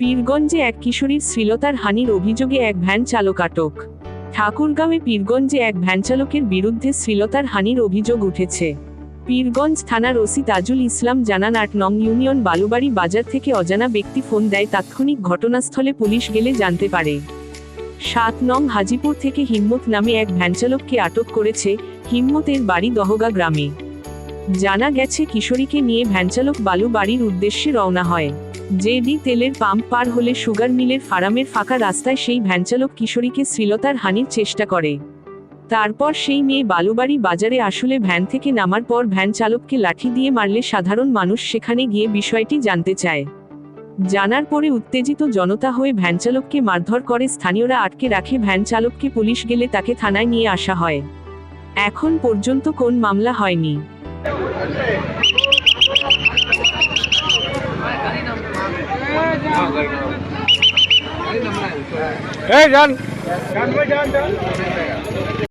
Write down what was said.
পীরগঞ্জে এক কিশোরীর শ্লীলতার হানির অভিযোগে এক ভ্যান চালক আটক। ঠাকুরগাঁওয়ে পীরগঞ্জে এক ভ্যানচালকের বিরুদ্ধে শ্লীলতার হানির অভিযোগ উঠেছে। পীরগঞ্জ থানার ওসি তাজুল ইসলাম জানান, ৮ নং ইউনিয়ন বালুবাড়ি বাজার থেকে অজানা ব্যক্তি ফোন দেয়। তাৎক্ষণিক ঘটনাস্থলে পুলিশ গেলে জানতে পারে ৭ নং হাজিপুর থেকে হিম্মত নামে এক ভ্যানচালককে আটক করেছে। হিম্মতের বাড়ি দহগা গ্রামে। জানা গেছে, কিশোরীকে নিয়ে ভ্যানচালক বালুবাড়ির উদ্দেশ্যে রওনা হয়। জেডি তেলের পাম্প পার হলে সুগার মিলের ফার্মের ফাঁকা রাস্তায় সেই ভ্যানচালক কিশোরীকে শ্লীলতার হানির চেষ্টা করে। তারপর সেই মেয়ে বালুবাড়ি বাজারে আসলে ভ্যান থেকে নামার পর ভ্যান চালককে লাঠি দিয়ে মারলে সাধারণ মানুষ সেখানে গিয়ে বিষয়টি জানতে চায়। জানার পরে উত্তেজিত জনতা হয়ে ভ্যানচালককে মারধর করে। স্থানীয়রা আটকে রাখে ভ্যান চালককে। পুলিশ গেলে তাকে থানায় নিয়ে আসা হয়। এখন পর্যন্ত কোন মামলা হয়নি। जान